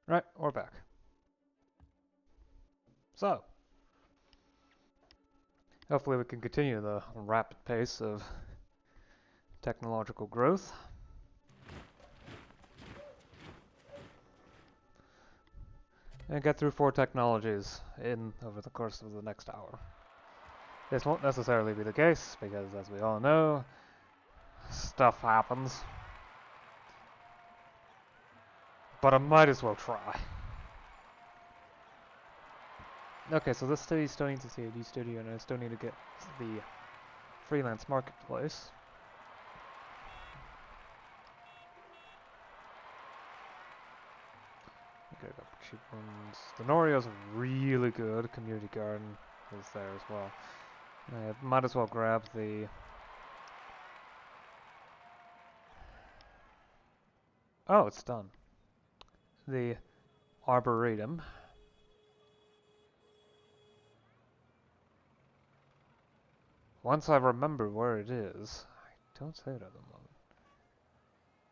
Right, we're back. So, hopefully we can continue the rapid pace of technological growth. And get through 4 technologies over the course of the next hour. This won't necessarily be the case, because as we all know, stuff happens. But I might as well try. Okay, so this study still needs a CAD studio, and I still need to get the freelance marketplace. Okay, got cheap ones. The Norio's really good. Community garden is there as well. I might as well grab the... Oh, it's done. The Arboretum. Once I remember where it is, I don't say it at the moment.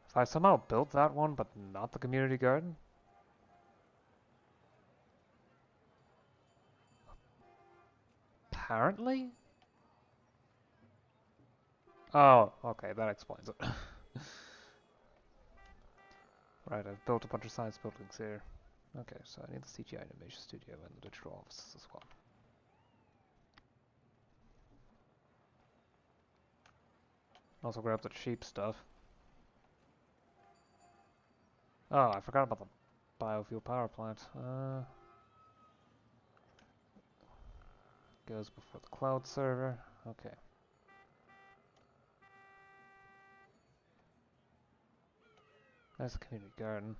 If I somehow built that one, but not the community garden? Apparently? Oh, okay, that explains it. Right, I've built a bunch of science buildings here. Okay, so I need the CGI animation studio and the digital offices as well. Also grab the cheap stuff. Oh, I forgot about the biofuel power plant. Goes before the cloud server. Okay. There's the community garden.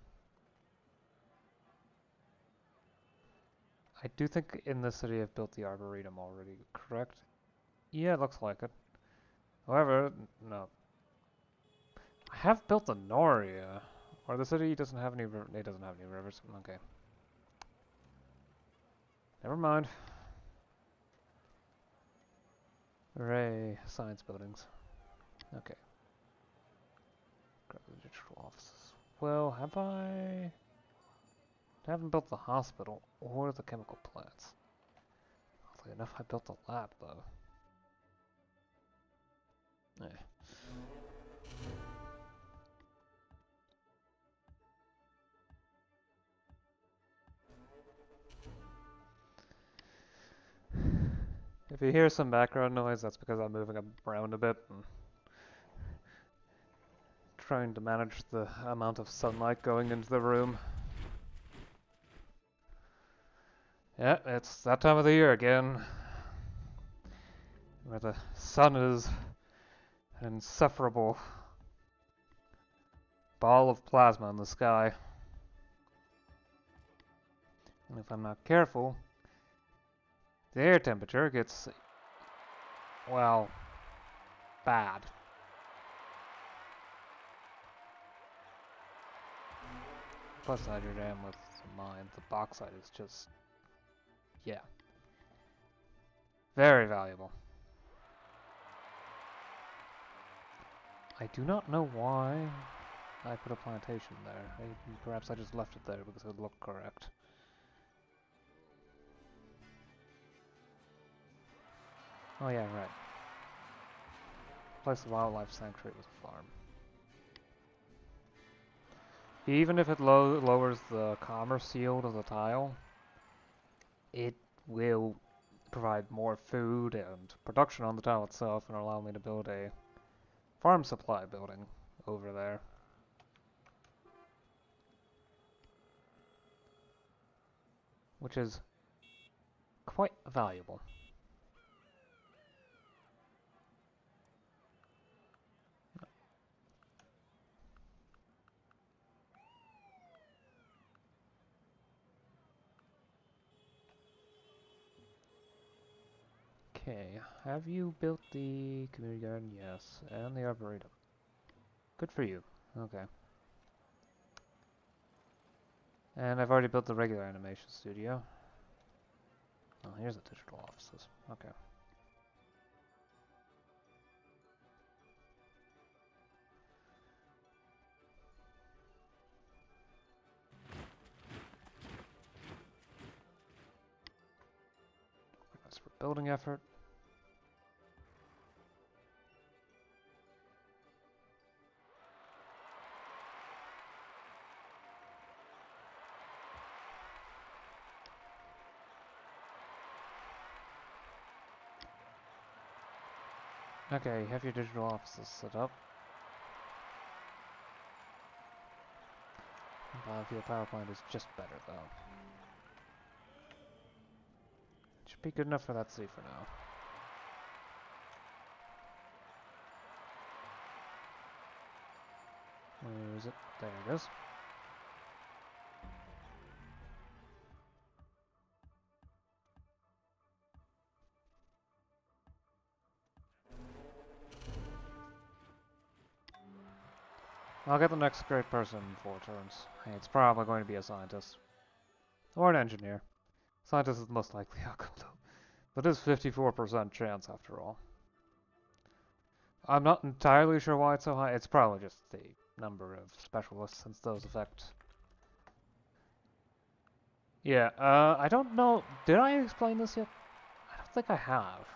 I do think in this city I've built the Arboretum already, correct? Yeah, it looks like it. However, no. I have built the Noria. Or the city doesn't have any it doesn't have any rivers. Okay. Never mind. Hooray, science buildings. Okay. Grab the digital offices. Well, have I... I haven't built the hospital or the chemical plants. Oddly enough, I built the lab, though. Eh. If you hear some background noise, that's because I'm moving around a bit and trying to manage the amount of sunlight going into the room. Yeah, it's that time of the year again, where the sun is an insufferable ball of plasma in the sky. And if I'm not careful, the air temperature gets, well, bad. Plus hydrogen with the mine, the bauxite is just, yeah, very valuable. I do not know why I put a plantation there. Perhaps I just left it there because it looked correct. Oh yeah, right. Place the wildlife sanctuary with a farm. Even if it lowers the commerce yield of the tile, it will provide more food and production on the tile itself and allow me to build a farm supply building over there. Which is quite valuable. Okay, have you built the community garden? Yes, and the arboretum. Good for you. Okay. And I've already built the regular animation studio. Oh, here's the digital offices. Okay. building effort. Okay, you have your digital offices set up. Biofuel power plant is just better, though. Should be good enough for that city for now. Where is it? There it is. I'll get the next great person in 4 turns. Hey, it's probably going to be a scientist. Or an engineer. Scientist is the most likely outcome, though. But it's 54% chance, after all. I'm not entirely sure why it's so high. It's probably just the number of specialists, since those affect... Yeah, I don't know... Did I explain this yet? I don't think I have.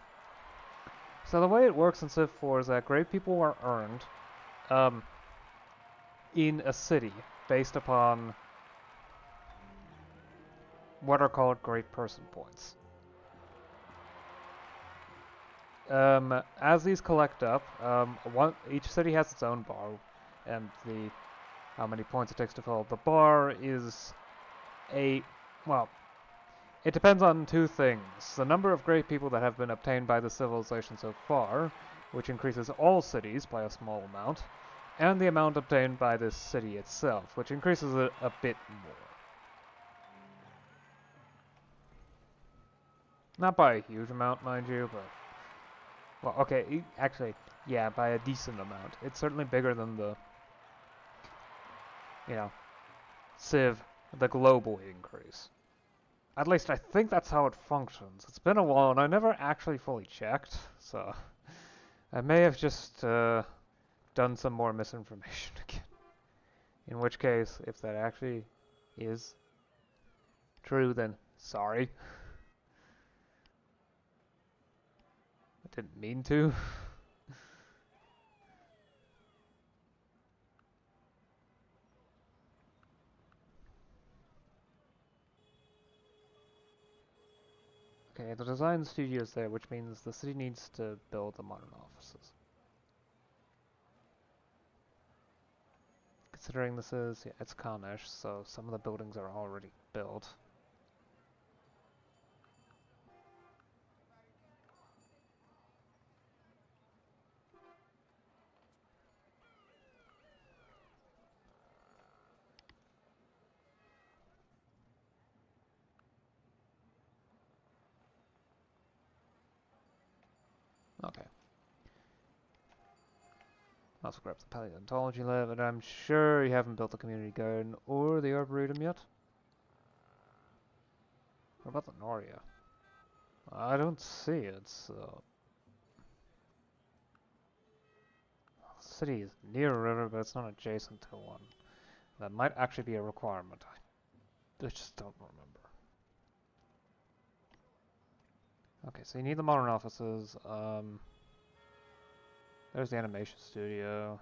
So the way it works in Civ 4 is that great people are earned, in a city based upon what are called great person points. As these collect up, each city has its own bar, and how many points it takes to fill up the bar is well, it depends on 2 things. The number of great people that have been obtained by the civilization so far, which increases all cities by a small amount, and the amount obtained by this city itself, which increases it a bit more. Not by a huge amount, mind you, but... Well, okay, actually, yeah, by a decent amount. It's certainly bigger than the, Civ, the global increase. At least I think that's how it functions. It's been a while, and I never actually fully checked, so... I may have just, done some more misinformation again. In which case, if that actually is true, then sorry. I didn't mean to. Okay, the design studio is there, which means the city needs to build the modern offices. Considering this is, yeah, it's Kanish, so some of the buildings are already built. Okay. Also grab the paleontology lab, and I'm sure you haven't built the community garden or the arboretum yet. What about the Noria? I don't see it, so... The city is near a river, but it's not adjacent to one. That might actually be a requirement. I just don't remember. Okay, so you need the modern offices. There's the animation studio.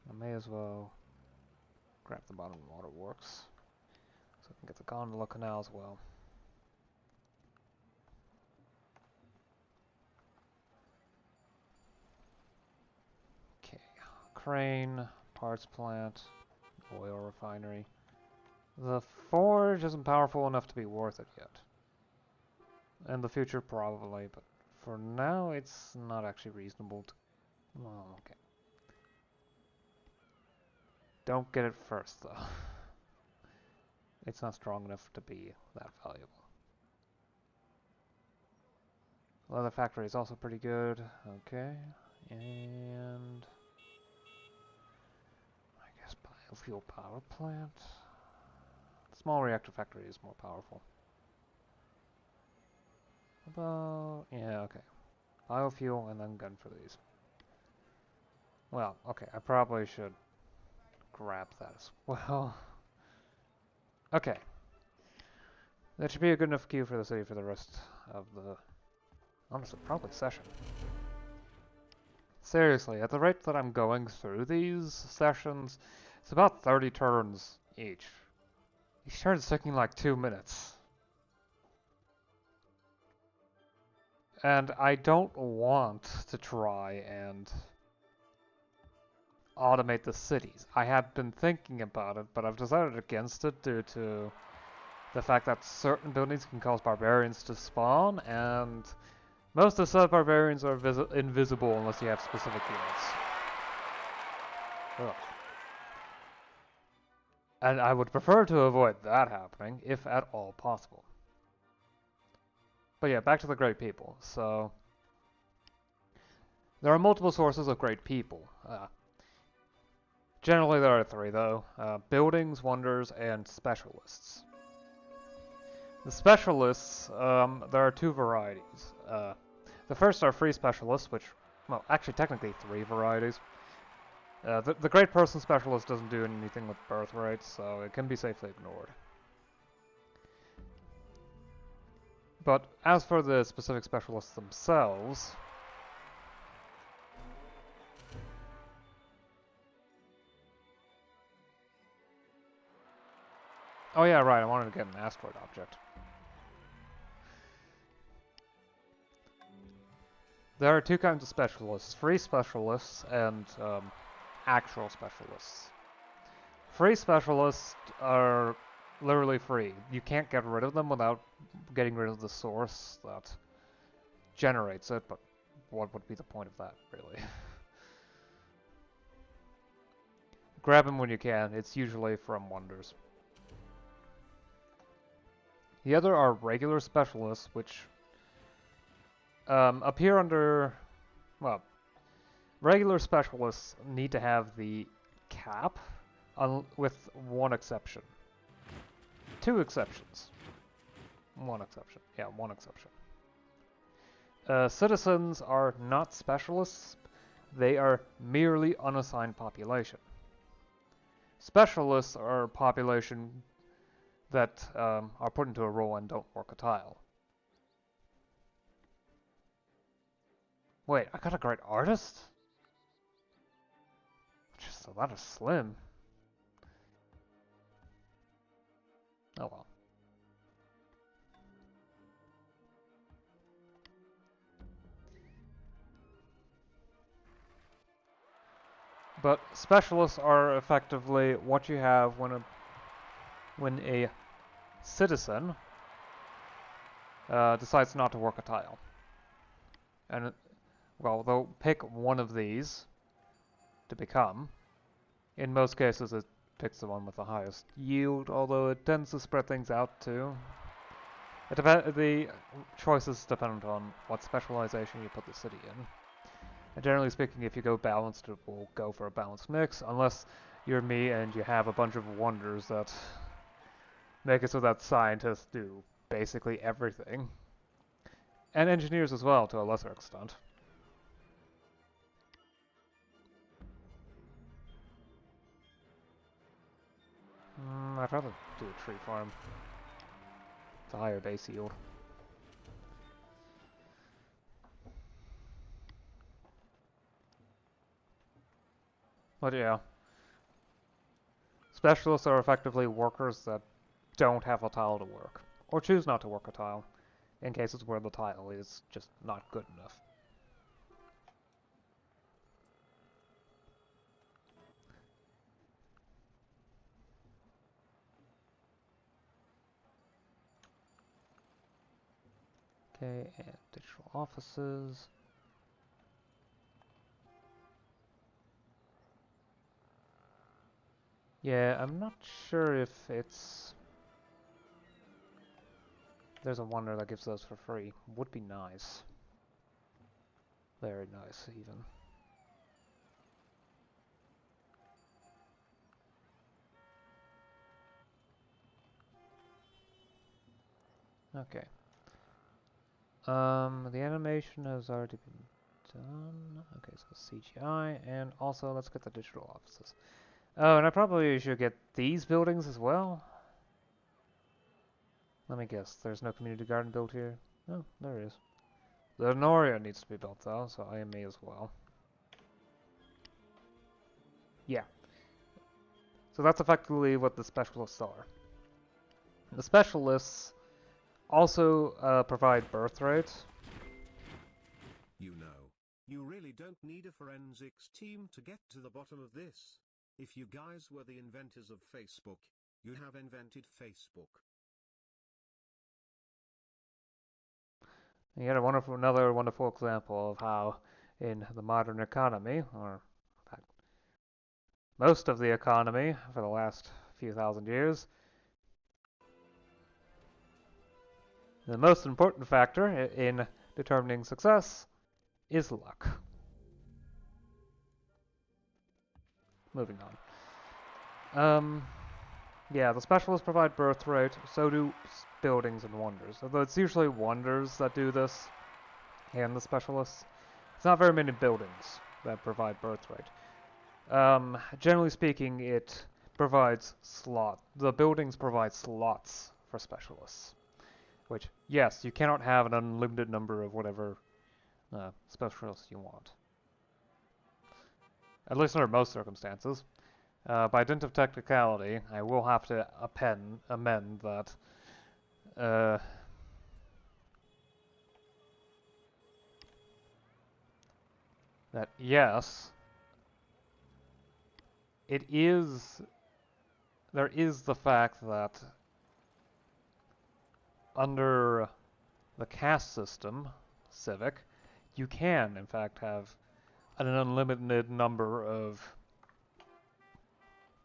I may as well grab the bottom waterworks, so I can get the gondola canal as well. Okay, crane, parts plant, oil refinery. The forge isn't powerful enough to be worth it yet. In the future, probably, but for now, it's not actually reasonable to... Well, okay. Don't get it first, though. It's not strong enough to be that valuable. Leather factory is also pretty good. Okay. And... I guess biofuel power plant? Small reactor factory is more powerful. About... Yeah, okay. Biofuel and then gun for these. Well, okay, I probably should grab that as well. Okay. That should be a good enough queue for the city for the rest of the, honestly, probably session. Seriously, at the rate that I'm going through these sessions, it's about 30 turns each. Each turn's taking like 2 minutes. And I don't want to try and automate the cities. I had been thinking about it, but I've decided against it due to the fact that certain buildings can cause barbarians to spawn, and most of the sub-barbarians are invisible unless you have specific units. Ugh. And I would prefer to avoid that happening, if at all possible. But yeah, back to the Great People. So, there are multiple sources of Great People. Generally there are 3 though. Buildings, Wonders, and Specialists. The Specialists, there are 2 varieties. The first are Free Specialists, which, well, actually technically 3 varieties. The Great Person Specialist doesn't do anything with birth rates, so it can be safely ignored. But as for the specific specialists themselves, oh yeah, right, I wanted to get an asteroid object. There are 2 kinds of specialists, free specialists and actual specialists. Free specialists are literally free. You can't get rid of them without getting rid of the source that generates it, but what would be the point of that, really? Grab them when you can, it's usually from Wonders. The other are regular specialists, which appear under, well, regular specialists need to have the cap, with 1 exception. 2 exceptions. 1 exception. Yeah, 1 exception. Citizens are not specialists, they are merely unassigned population. Specialists are population that are put into a role and don't work a tile. Wait, I got a great artist? Just a lot of slim. Oh well. But specialists are effectively what you have when a citizen decides not to work a tile. And, well, they'll pick one of these to become. In most cases, it picks the one with the highest yield, although it tends to spread things out too. The choice is dependent on what specialization you put the city in. And generally speaking, if you go balanced, it will go for a balanced mix, unless you're me and you have a bunch of wonders that make it so that scientists do basically everything. And engineers as well, to a lesser extent. I'd rather do a tree farm. It's a higher base yield. But yeah. Specialists are effectively workers that don't have a tile to work, or choose not to work a tile, in cases where the tile is just not good enough. Okay, and digital offices. Yeah, I'm not sure if it's... There's a wonder that gives those for free. Would be nice. Very nice, even. Okay. The animation has already been done. Okay, so CGI, and also let's get the digital offices. Oh, and I probably should get these buildings as well. Let me guess, there's no community garden built here? Oh, there is. The Noria needs to be built though, so I may as well. Yeah. So that's effectively what the specialists are. The specialists also provide birth rates. You know, you really don't need a forensics team to get to the bottom of this. If you guys were the inventors of Facebook, you have invented Facebook. And yet another wonderful example of how in the modern economy, or in fact, most of the economy for the last few thousand years, the most important factor in determining success is luck. Moving on. Yeah, the specialists provide birth rate, so do buildings and wonders. Although it's usually wonders that do this, and the specialists. It's not very many buildings that provide birth rate. Generally speaking, it provides the buildings provide slots for specialists. Which, yes, you cannot have an unlimited number of whatever specialists you want. At least under most circumstances. By dint of technicality, I will have to amend that. That yes, it is. There is the fact that under the caste system, civic, you can in fact have an unlimited number of.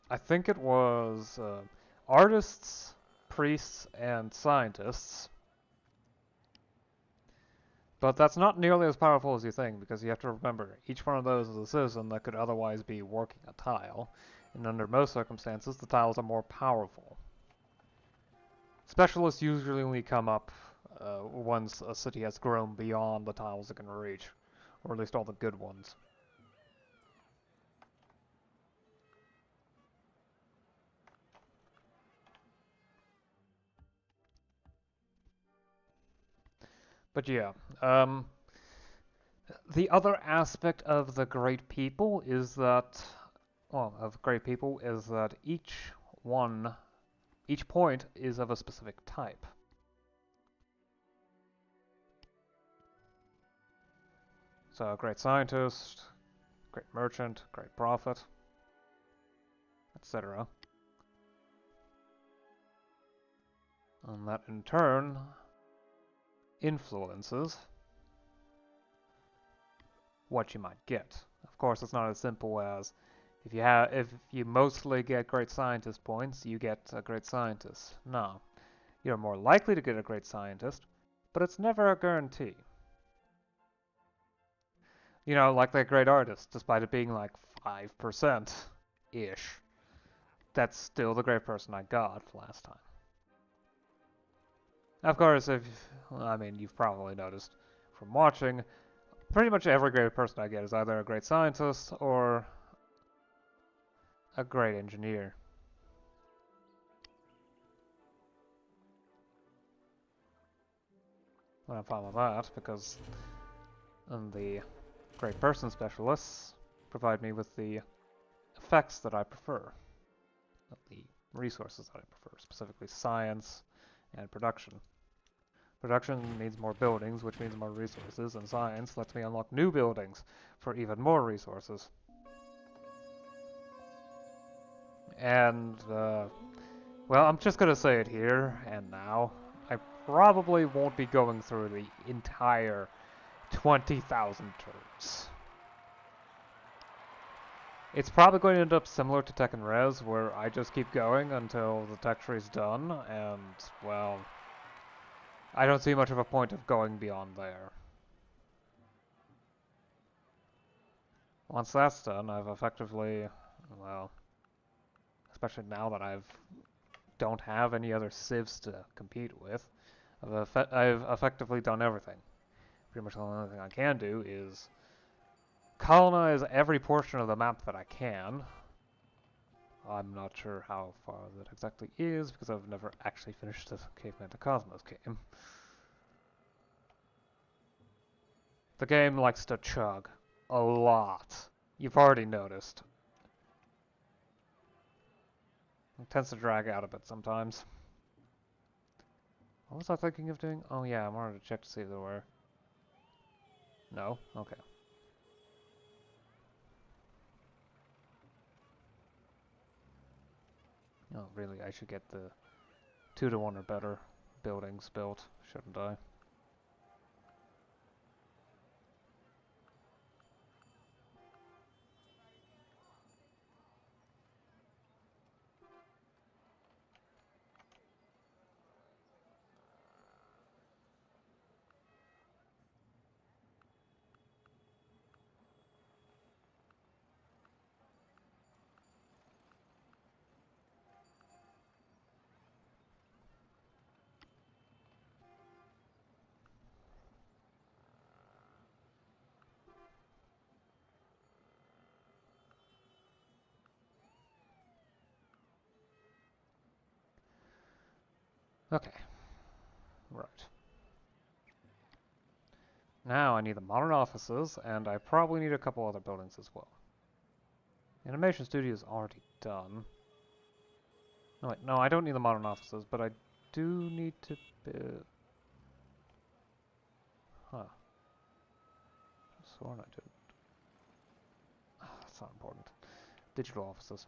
I think it was artists, priests, and scientists. But that's not nearly as powerful as you think, because you have to remember, each one of those is a citizen that could otherwise be working a tile, and under most circumstances, the tiles are more powerful. Specialists usually only come up once a city has grown beyond the tiles it can reach, or at least all the good ones. But yeah, the other aspect of the Great People is that, each point is of a specific type. So, a great scientist, great merchant, great prophet, etc. And that in turn influences what you might get. Of course, it's not as simple as if you mostly get great scientist points, you get a great scientist. No. You're more likely to get a great scientist, but it's never a guarantee. You know, like that great artist, despite it being like 5%-ish. That's still the great person I got last time. Of course, you've probably noticed from watching, pretty much every great person I get is either a great scientist or a great engineer. And I'm fine with that, because the great person specialists provide me with the effects that I prefer, the resources that I prefer, specifically science and production. Production means more buildings, which means more resources, and science lets me unlock new buildings for even more resources. And, well, I'm just gonna say it here and now. I probably won't be going through the entire 20,000 turns. It's probably going to end up similar to Tekken Res, where I just keep going until the tech tree's done, and, well, I don't see much of a point of going beyond there. Once that's done, I've effectively, well, especially now that don't have any other civs to compete with, I've effectively done everything. Pretty much the only thing I can do is colonize every portion of the map that I can, I'm not sure how far that exactly is because I've never actually finished the Caveman2Cosmos game. The game likes to chug a lot. You've already noticed. It tends to drag out a bit sometimes. What was I thinking of doing? Oh yeah, I wanted to check to see if there were... No? Okay. Oh, really, I should get the 2-to-1 or better buildings built, shouldn't I? Okay. Right. Now I need the modern offices, and I probably need a couple other buildings as well. Animation Studio is already done. No, wait, no, I don't need the modern offices, but I do need to build... Huh. Sworn I didn't. That's not important. Digital offices.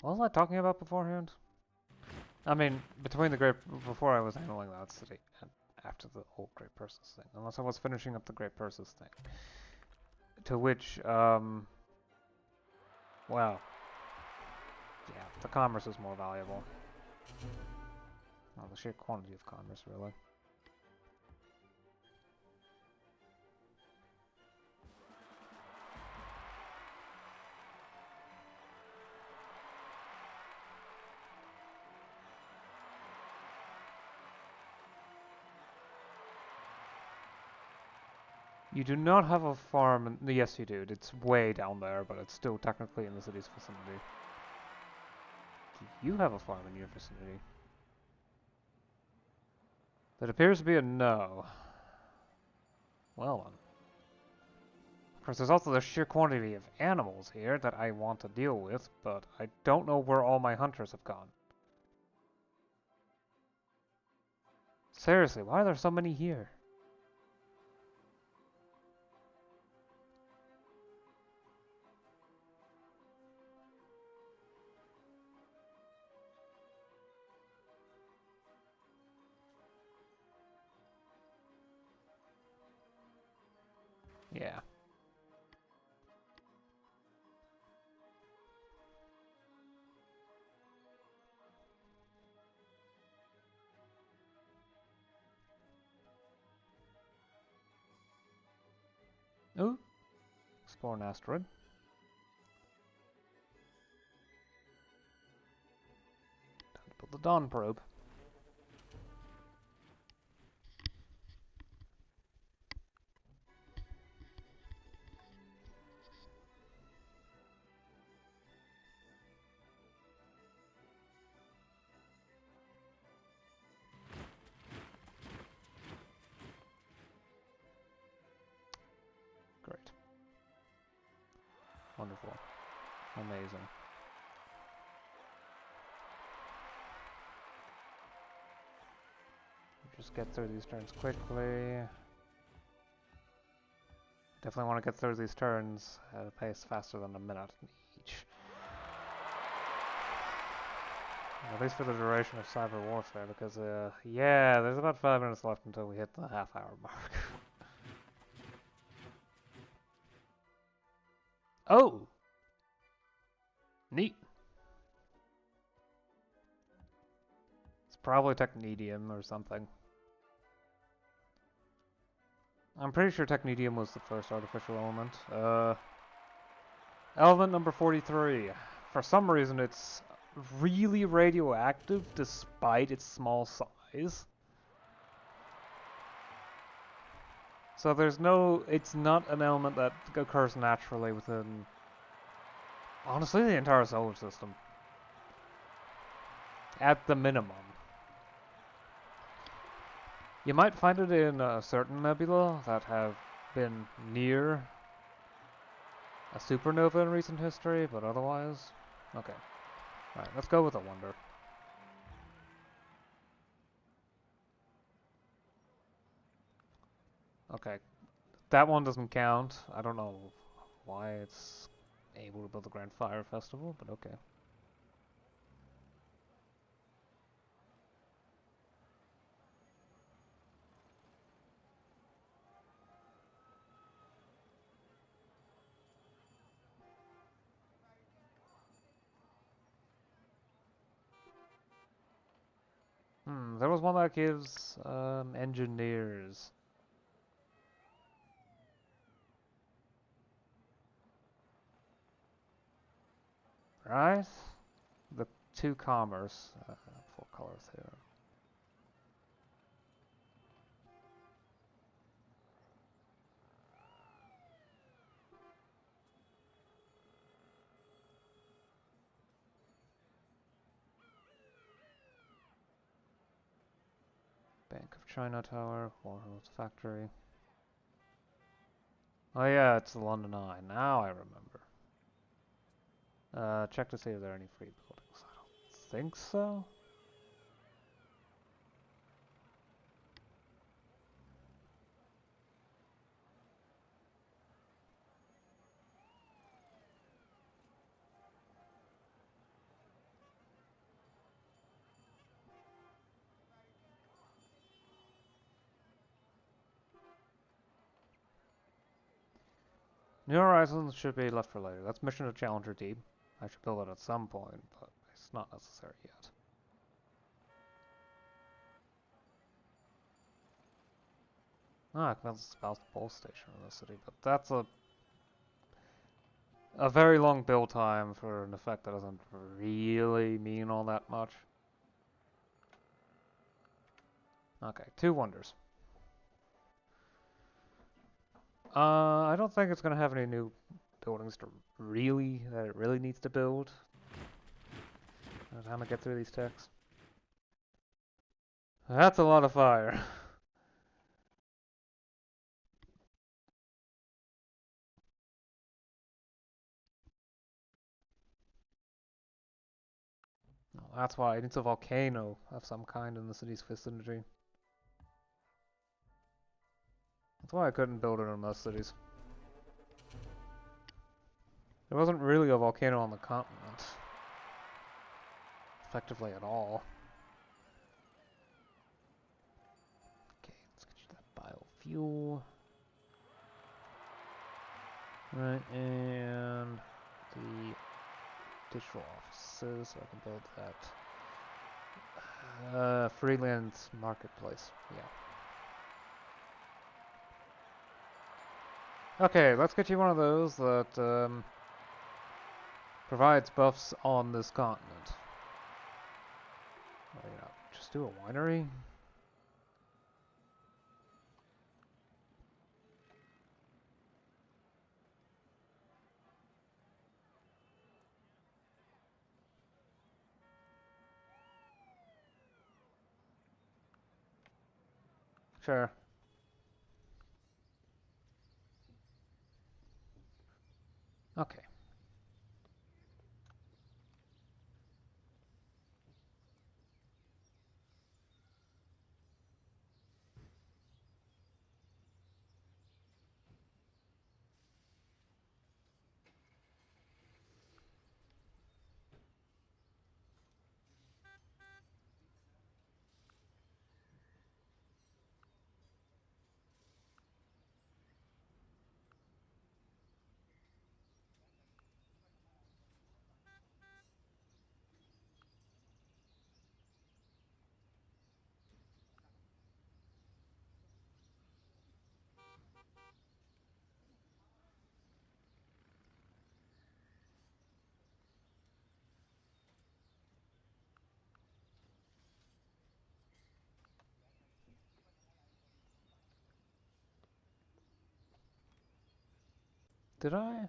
What was I talking about beforehand? I mean, between the Great... Before I was handling that city, and after the whole Great Persis thing. Unless I was finishing up the Great Persis thing. To which, well... Yeah, the commerce is more valuable. Well, the sheer quantity of commerce, really. You do not have a farm in... Yes, you do. It's way down there, but it's still technically in the city's vicinity. Do you have a farm in your vicinity? That appears to be a no. Well then. Of course, there's also the sheer quantity of animals here that I want to deal with, but I don't know where all my hunters have gone. Seriously, why are there so many here? Yeah. Ooh. Explore an asteroid. Time to build the Dawn probe. Great. Wonderful. Amazing. Just get through these turns quickly. Definitely want to get through these turns at a pace faster than a minute each. At least for the duration of cyber warfare, because, yeah, there's about 5 minutes left until we hit the half-hour mark. Oh! Neat. It's probably technetium or something. I'm pretty sure technetium was the first artificial element. Element number 43. For some reason, it's really radioactive despite its small size. So it's not an element that occurs naturally within, honestly, the entire solar system. At the minimum. You might find it in certain nebula that have been near a supernova in recent history, but otherwise, okay. Alright, let's go with a wonder. Okay, that one doesn't count. I don't know why it's able to build a Grand Fire Festival, but okay. There was one that gives engineers. Right? The two commerce. Four colors here. Bank of China Tower, Warhorse Factory. Oh yeah, it's the London Eye. Now I remember. Check to see if there are any free buildings. I don't think so. New Horizons should be left for later. That's Mission to Challenger Deep. I should build it at some point, but it's not necessary yet. Ah, that's the South Pole Station in the city, but that's a very long build time for an effect that doesn't really mean all that much. Okay, two wonders. I don't think it's gonna have any new buildings that it really needs to build. By the time I get through these texts. That's a lot of fire. That's why it needs a volcano of some kind in the city's vicinity. That's why I couldn't build it in most cities. There wasn't really a volcano on the continent. Effectively at all. Okay, let's get you that biofuel. Right, and the digital offices, so I can build that. Freelance marketplace, yeah. Okay, let's get you one of those that provides buffs on this continent. Oh, yeah, just do a winery? Sure. Okay. Did I?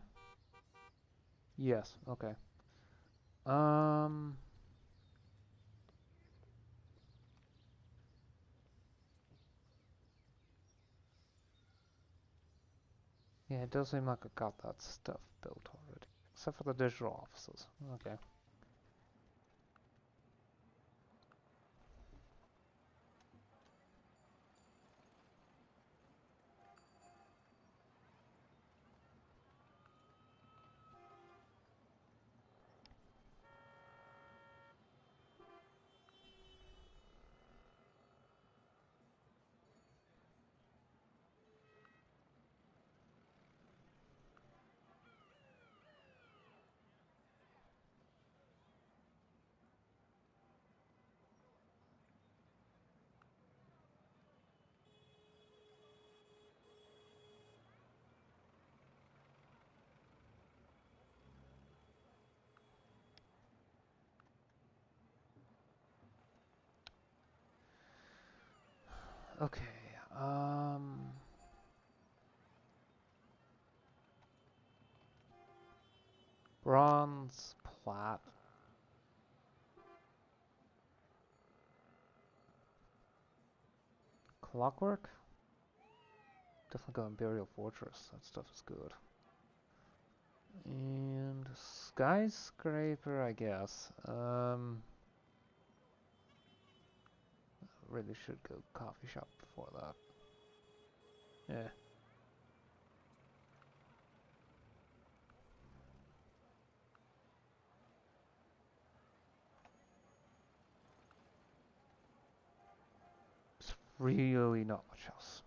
Yes, okay. Um... Yeah, it does seem like I got that stuff built already. Except for the digital offices. Okay. Okay, bronze, plat, clockwork? Definitely got Imperial Fortress. That stuff is good. And skyscraper, I guess. Really should go coffee shop before that. Yeah. It's really not much else.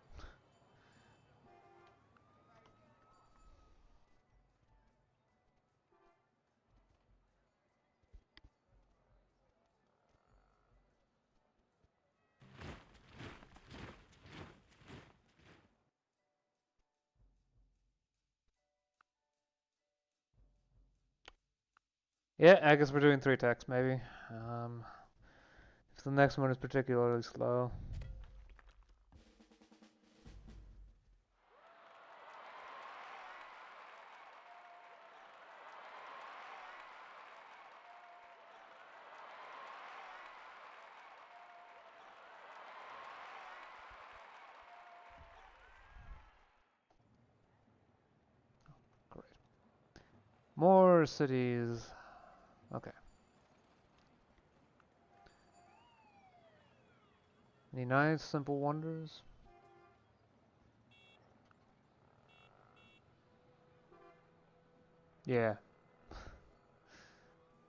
Yeah, I guess we're doing 3 techs maybe. If the next one is particularly slow. Great. More cities. Okay. Any nice simple wonders? Yeah.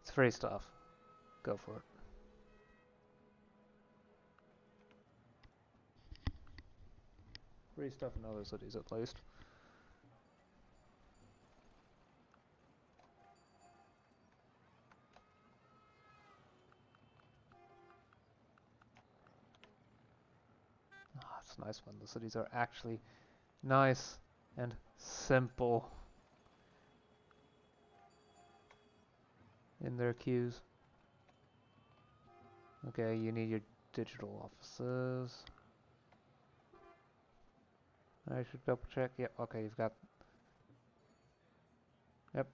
It's free stuff. Go for it. Free stuff in other cities at least. Ah, it's nice when the cities are actually nice and simple in their queues. Okay, you need your digital offices. I should double check. Yep, okay, you've got... Yep.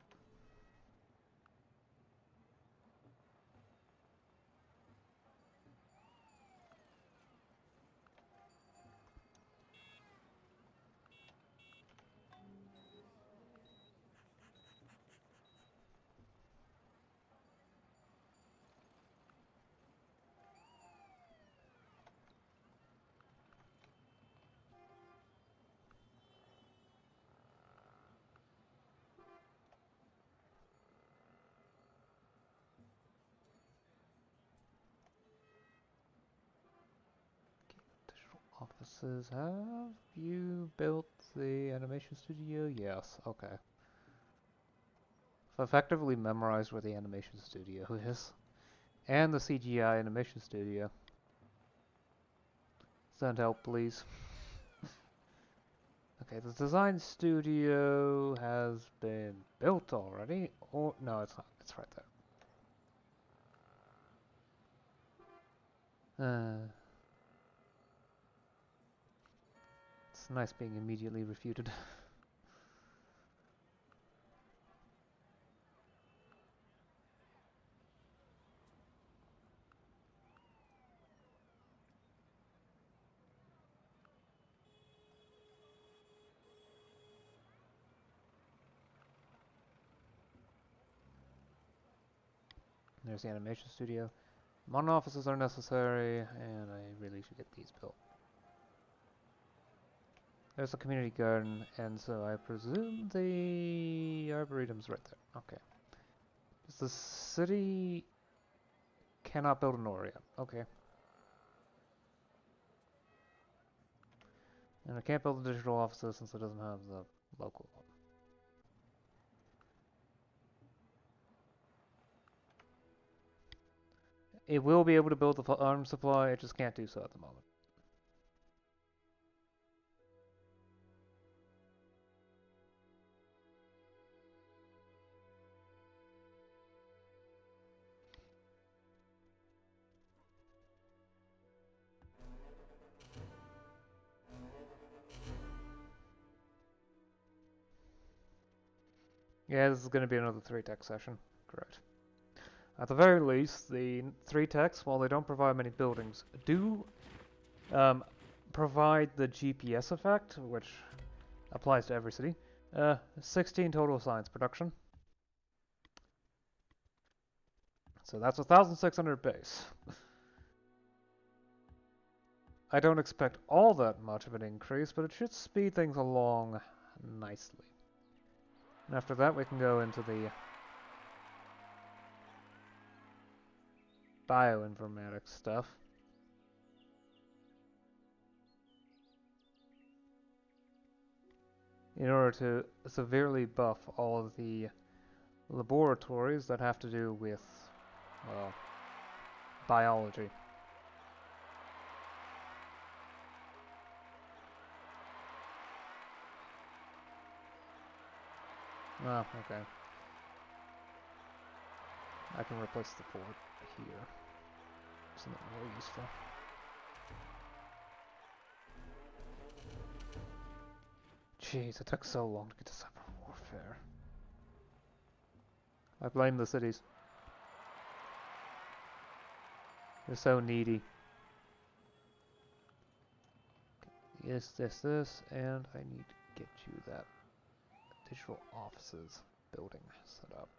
Digital offices. Have you built the animation studio? Yes, okay. I've effectively memorized where the animation studio is. And the CGI animation studio. Send help, please. Okay, the design studio has been built already. Or, no, it's not. It's right there. It's nice being immediately refuted. There's the animation studio. Modern offices are necessary, and I really should get these built. There's a community garden, and so I presume the Arboretum's right there. Okay. The city cannot build an ore yet. Okay. And I can't build a digital offices since it doesn't have the local one. It will be able to build the arms supply, it just can't do so at the moment. Yeah, this is going to be another 3-tech session. Correct. At the very least, the 3-techs, while they don't provide many buildings, do provide the GPS effect, which applies to every city. 16 total science production. So that's 1,600 base. I don't expect all that much of an increase, but it should speed things along nicely. And after that, we can go into the bioinformatics stuff. In order to severely buff all of the laboratories that have to do with, well, biology. Oh, okay. I can replace the port here. Something more useful. Jeez, it took so long to get to cyber warfare. I blame the cities. They're so needy. Yes, this, and I need to get you that digital offices building set up.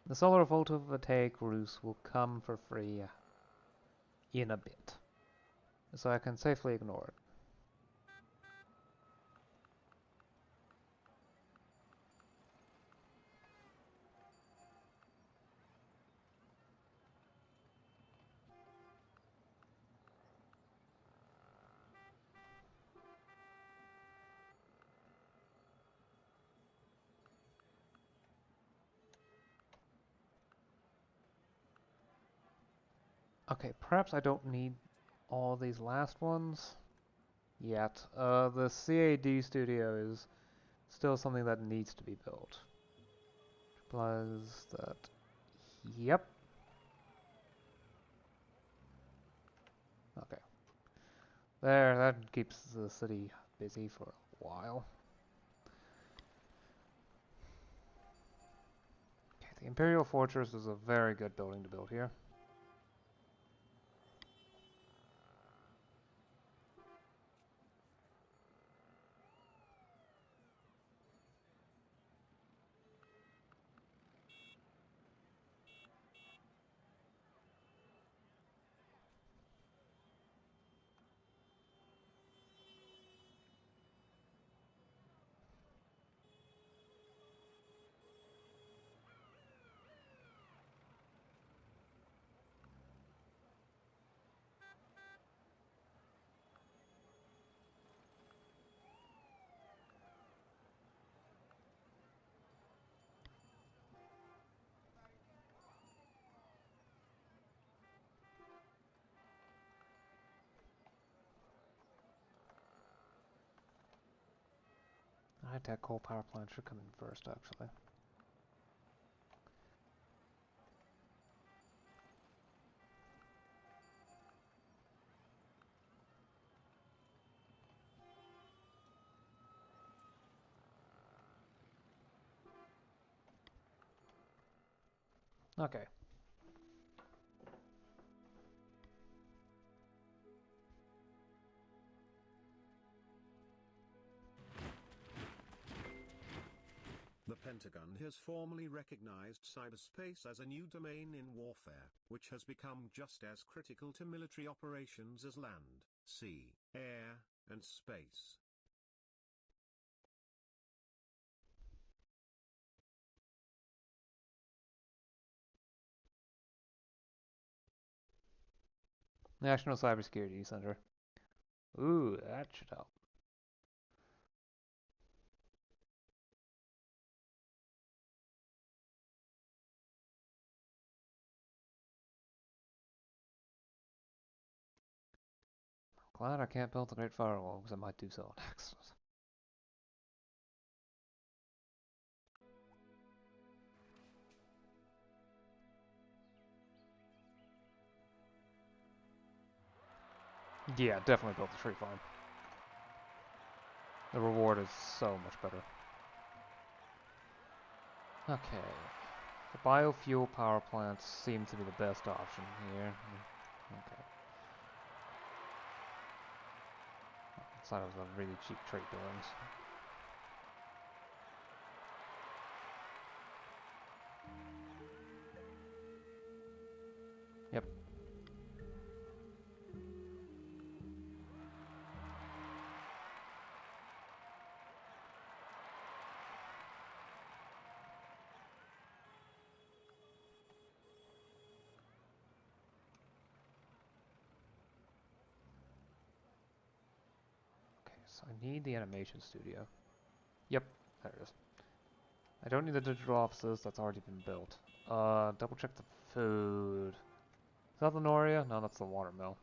The solar photovoltaic roofs will come for free in a bit, so I can safely ignore it. Okay, perhaps I don't need all these last ones yet. The CAD studio is still something that needs to be built. Plus that. Yep. Okay. There, that keeps the city busy for a while. Okay, the Imperial Fortress is a very good building to build here. High-tech coal power plant should come in first, actually. Okay. The Pentagon has formally recognized cyberspace as a new domain in warfare, which has become just as critical to military operations as land, sea, air, and space. National Cybersecurity Center. Ooh, that should help. Glad I can't build the Great Firewall, because I might do so next. Yeah, definitely build the tree farm. The reward is so much better. Okay. The biofuel power plants seem to be the best option here. Okay. Outside of the really cheap trade buildings. Yep. Okay, so I need the animation studio. Yep, there it is. I don't need the digital offices, that's already been built. Double check the food. Is that the Noria? No, that's the watermill.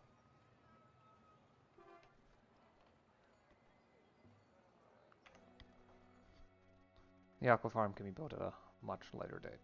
The aqua farm can be built at a much later date.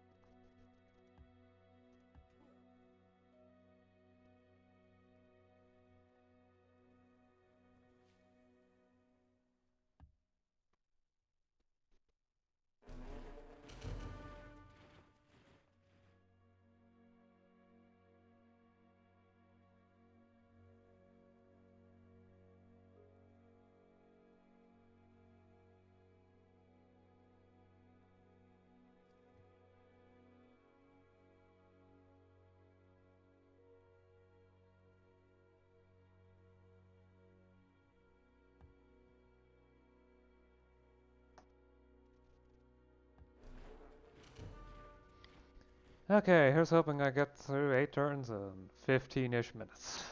Okay, here's hoping I get through 8 turns in 15-ish minutes.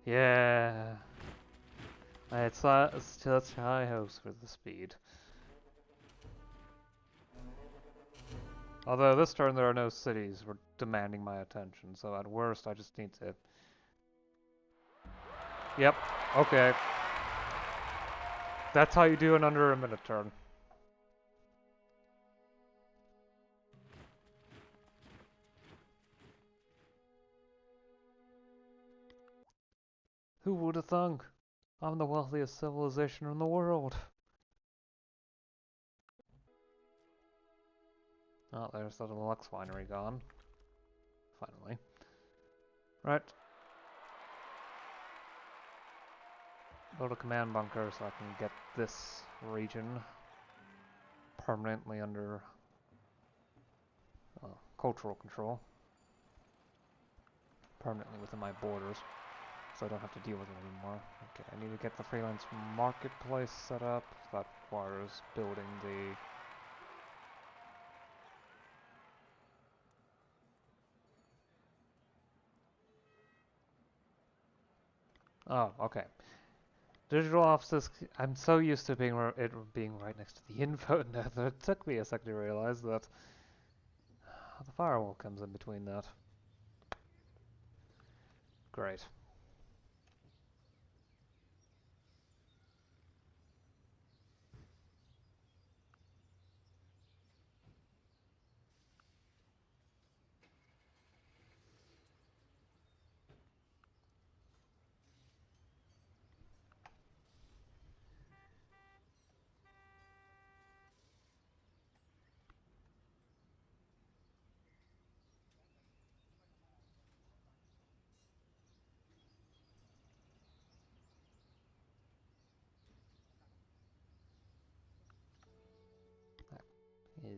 Yeah. I had such high hopes for the speed. Although this turn there are no cities demanding my attention, so at worst I just need to... Yep, okay. That's how you do an under a minute turn. Who would have thunk? I'm the wealthiest civilization in the world. Oh, there's the deluxe winery gone. Finally. Right. Build a command bunker so I can get this region permanently under cultural control. Permanently within my borders. So I don't have to deal with it anymore. Okay, I need to get the freelance marketplace set up. That requires building the... Oh, okay. Digital offices, I'm so used to it being right next to the info net that it took me a second to realize that the firewall comes in between that. Great.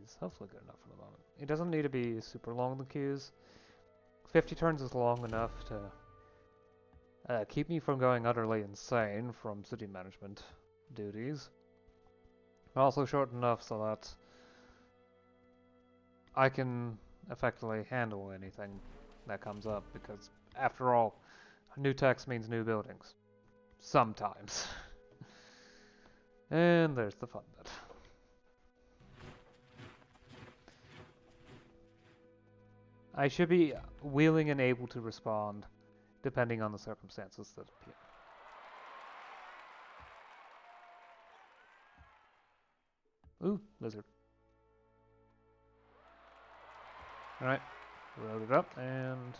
is hopefully good enough for the moment. It doesn't need to be super long, the queues. 50 turns is long enough to keep me from going utterly insane from city management duties. Also short enough so that I can effectively handle anything that comes up, because after all, new text means new buildings. Sometimes. And there's the fun bit. I should be willing and able to respond depending on the circumstances that appear. Ooh, lizard. Alright, load it up and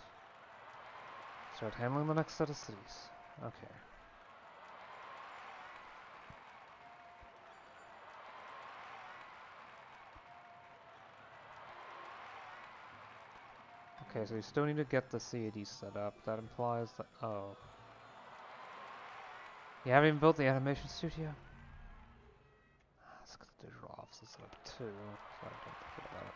start handling the next set of cities. Okay. Okay, so you still need to get the CAD set up. That implies that... oh. You haven't even built the animation studio? Let's get the digital offices set up too, so I don't forget about it.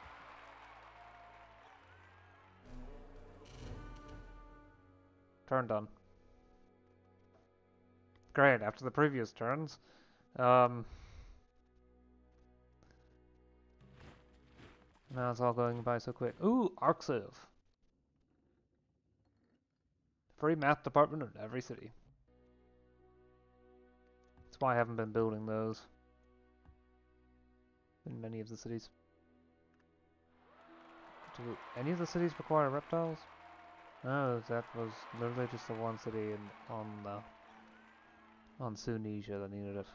Turn done. Great, after the previous turns. Now it's all going by so quick. Ooh, ArcCiv. Free math department in every city. That's why I haven't been building those in many of the cities. Do any of the cities require reptiles? No, that was literally just the one city on Sunisia that needed it.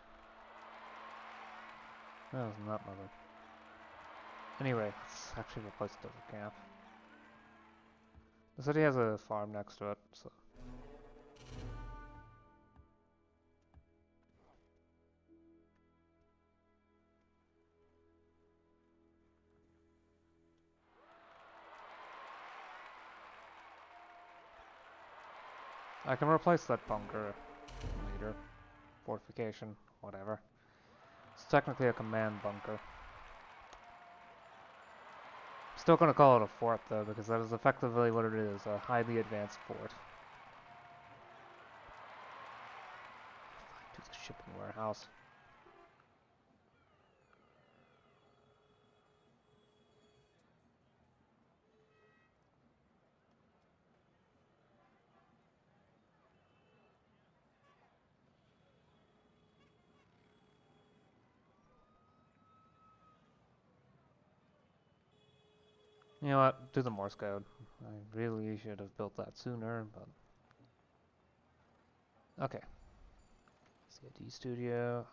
No, it's not nothing. Anyway, let's actually replace the desert camp. The city has a farm next to it, so... I can replace that bunker later. Fortification, whatever. It's technically a command bunker. Still gonna call it a fort though, because that is effectively what it is, a highly advanced fort. To the shipping warehouse. You know what? Do the Morse code. I really should have built that sooner, but... okay. CAD Studio.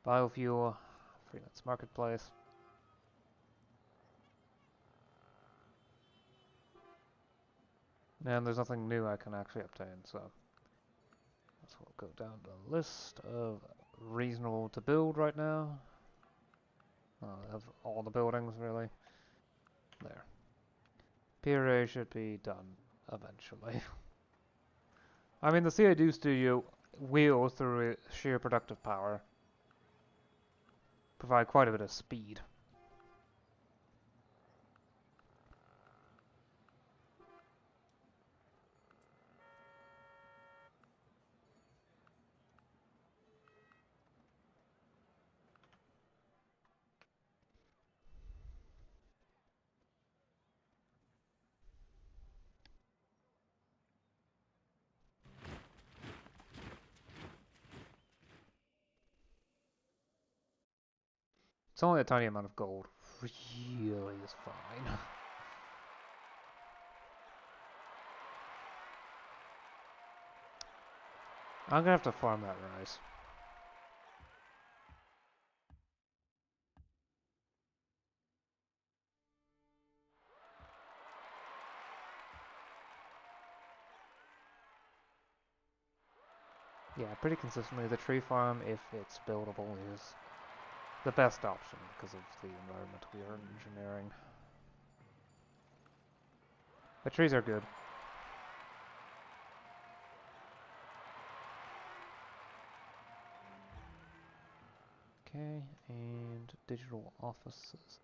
Biofuel. Freelance Marketplace. And there's nothing new I can actually obtain, so... so we'll go down the list of reasonable to build right now. Of all the buildings, really. There. PRA should be done eventually. I mean, the CAD Studio will, through sheer productive power, provide quite a bit of speed. It's only a tiny amount of gold. Really is fine. I'm gonna have to farm that rice. Yeah, pretty consistently. The tree farm, if it's buildable, is the best option because of the environment we are engineering. The trees are good. Okay, and digital offices.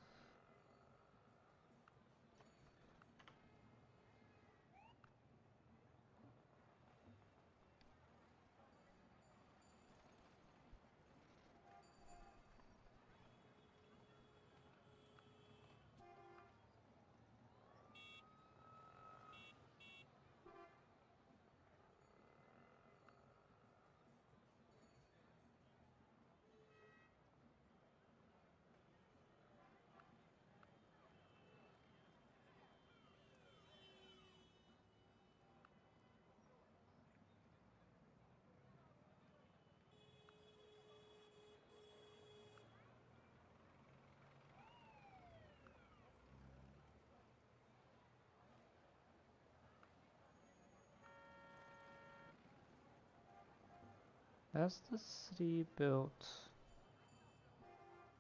Has the city built?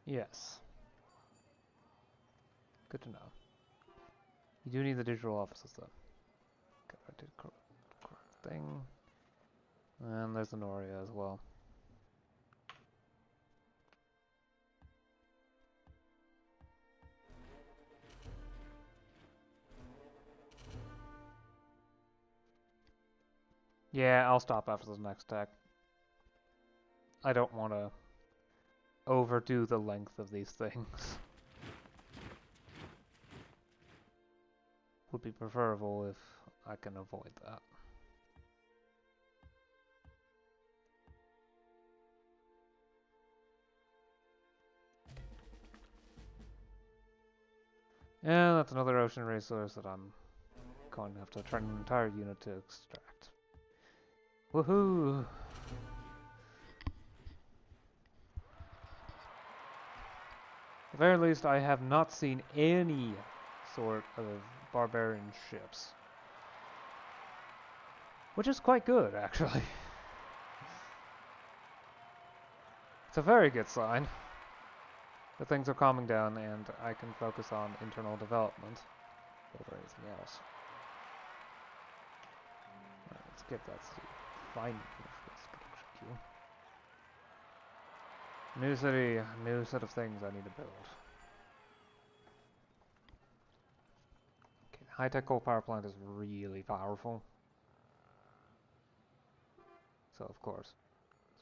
Yes. Good to know. You do need the digital offices though. Okay, I did correct thing. And there's the Noria as well. Yeah, I'll stop after this next tech. I don't want to overdo the length of these things. Would be preferable if I can avoid that. Yeah, that's another ocean resource that I'm going to have to turn an entire unit to extract. Woohoo! At the very least, I have not seen any sort of barbarian ships. Which is quite good, actually. It's a very good sign that things are calming down and I can focus on internal development over anything else. Alright, let's get that city finally finished with this production queue. New city, new set of things I need to build. Okay, high-tech coal power plant is really powerful. So of course,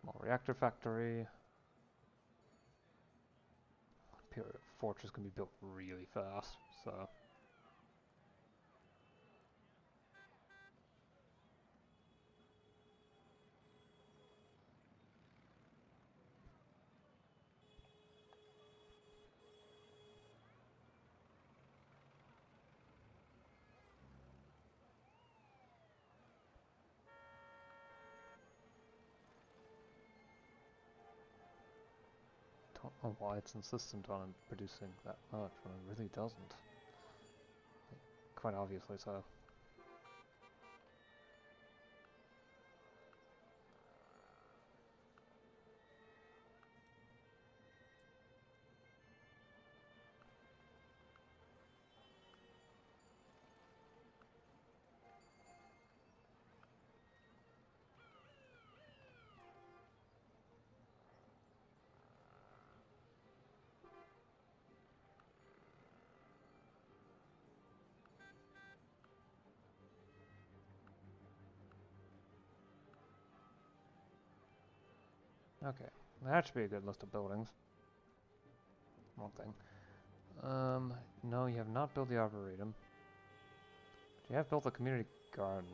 small reactor factory. Imperial fortress can be built really fast, so. Don't know why it's insistent on producing that much when it really doesn't. Quite obviously so. Okay, that should be a good list of buildings. One thing. No, you have not built the Arboretum. But you have built the community garden.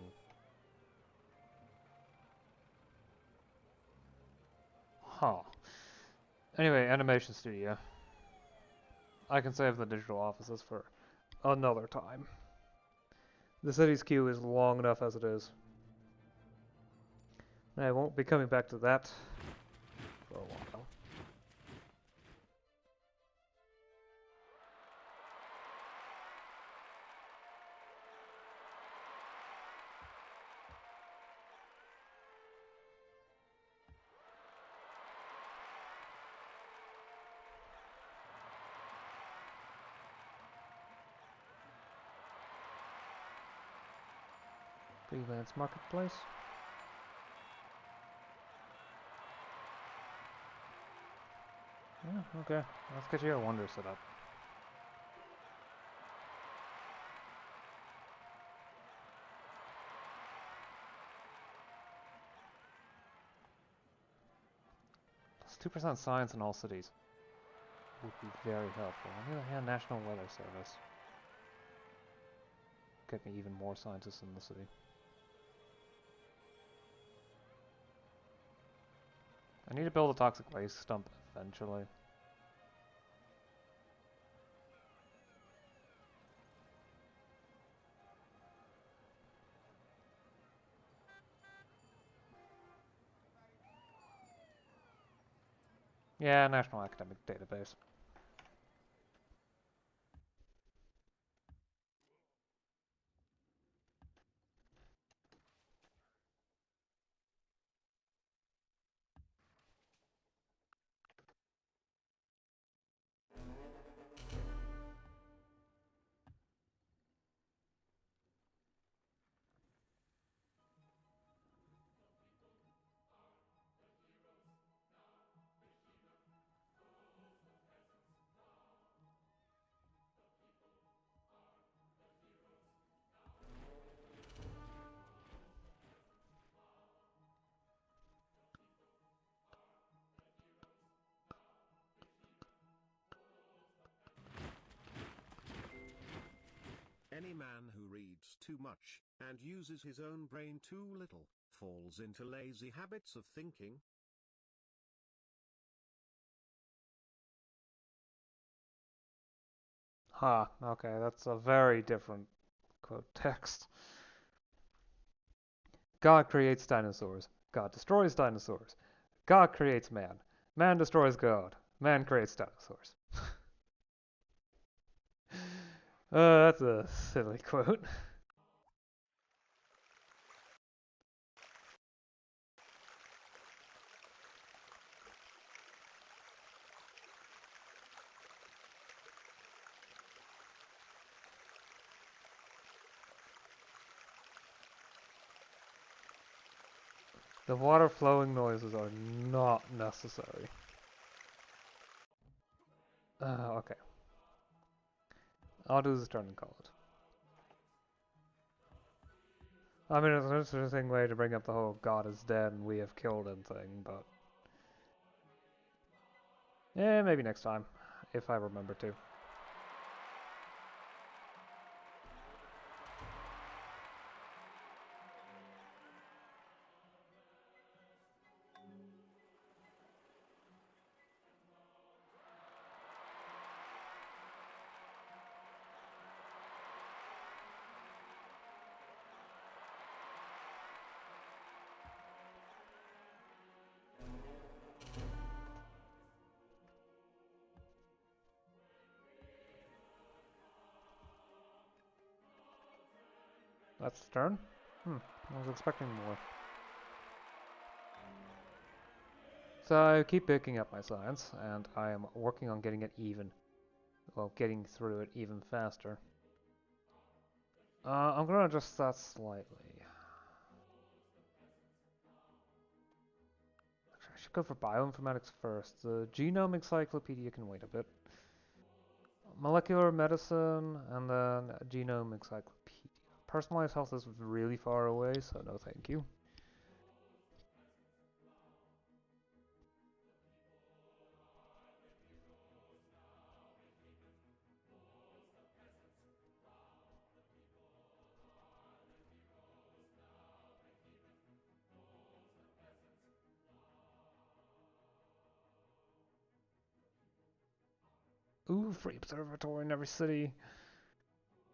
Huh. Anyway, animation studio. I can save the digital offices for another time. The city's queue is long enough as it is. I won't be coming back to that for a while. Freelance marketplace. Okay, let's get your wonder set up. Plus 2% science in all cities would be very helpful. On the other hand, National Weather Service. Get me even more scientists in the city. I need to build a toxic waste dump eventually. Yeah, National Academic Database. Any man who reads too much, and uses his own brain too little, falls into lazy habits of thinking. Ha, okay, that's a very different quote text. God creates dinosaurs. God destroys dinosaurs. God creates man. Man destroys God. Man creates dinosaurs. That's a silly quote. The water flowing noises are not necessary. Okay. I'll do this turn and call it. I mean, it's an interesting way to bring up the whole God is dead and we have killed him thing, but... yeah, maybe next time, if I remember to. That's the turn? I was expecting more. So I keep picking up my science, and I am working on getting it even. Well, getting through it even faster. I'm gonna adjust that slightly. Actually, I should go for bioinformatics first. The genome encyclopedia can wait a bit. Molecular medicine, and then genome encyclopedia. Personalized health is really far away, so no thank you. Ooh, free observatory in every city.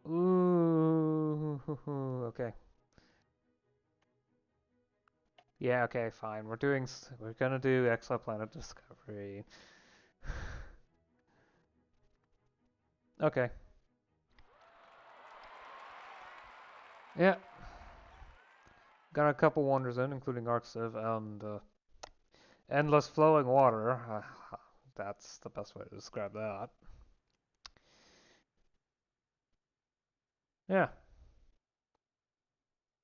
Ooh, okay. Yeah, okay, fine. We're gonna do exoplanet discovery. Okay. Yeah. Got a couple wonders in, including Arxiv and endless flowing water. That's the best way to describe that. Yeah.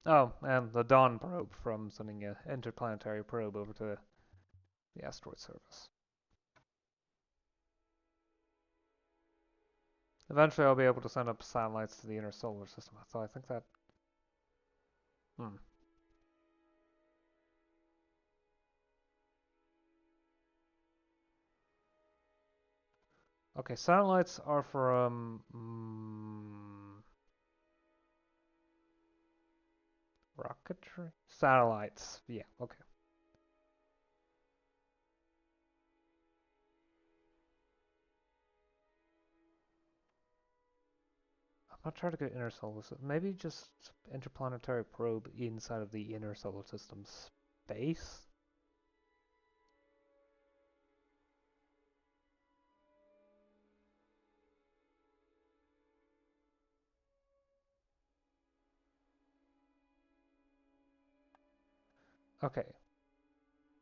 Oh, and the Dawn probe from sending an interplanetary probe over to the asteroid surface. Eventually I'll be able to send up satellites to the inner solar system. So I think that... Hmm. Okay, satellites are from... rocketry? Satellites. Yeah, okay. I'm not trying to get inner solar system. Maybe just interplanetary probe inside of the inner solar system space? Okay.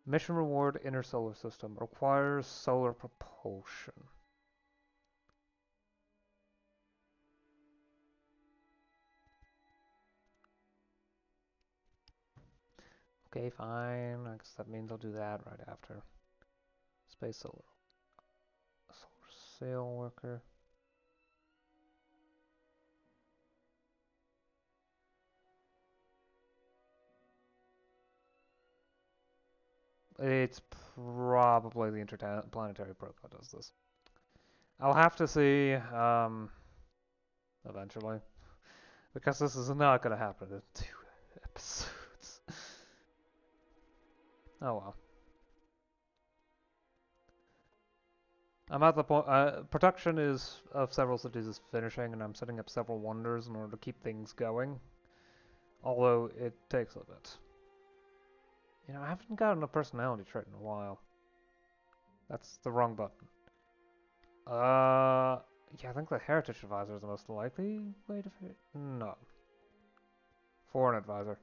Mission reward inner solar system requires solar propulsion. Okay, fine. I guess that means I'll do that right after. Space solar. Solar sail worker. It's probably the interplanetary probe that does this. I'll have to see eventually. Because this is not going to happen in 2 episodes. Oh well. I'm at the point. Production is of several cities is finishing, and I'm setting up several wonders in order to keep things going. Although it takes a bit. You know, I haven't gotten a personality trait in a while. That's the wrong button. Yeah, I think the heritage advisor is the most likely way to fit. No, foreign advisor.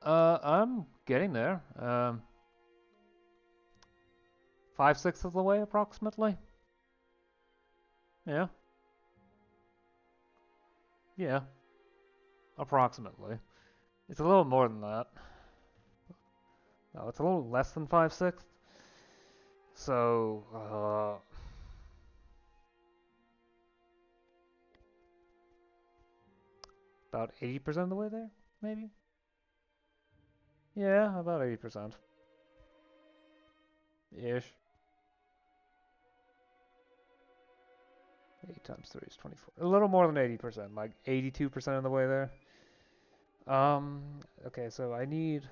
I'm getting there. 5/6 of the way, approximately. Yeah, yeah, approximately. It's a little more than that. No, it's a little less than 5/6. So, about 80% of the way there, maybe? Yeah, about 80%. Ish. 8 times 3 is 24. A little more than 80%, like 82% of the way there. Okay, so I need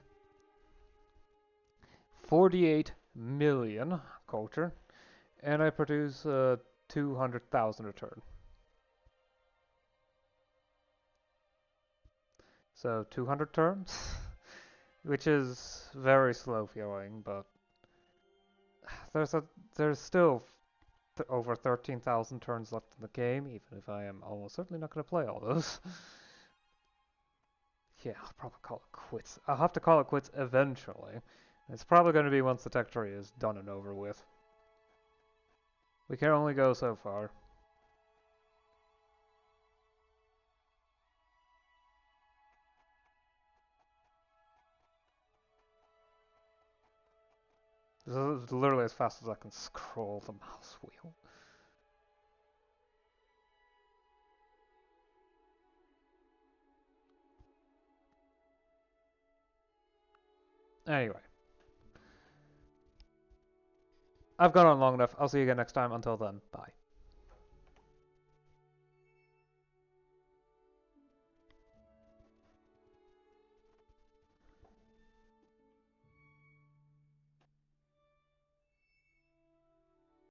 48 million culture, and I produce 200,000 a turn. So 200 turns, which is very slow feeling, but there's a there's still over 13,000 turns left in the game, even if I am almost certainly not going to play all those. Yeah, I'll probably call it quits. I'll have to call it quits eventually. It's probably going to be once the tech tree is done and over with. We can only go so far. This is literally as fast as I can scroll the mouse wheel. Anyway, I've gone on long enough. I'll see you again next time. Until then, bye.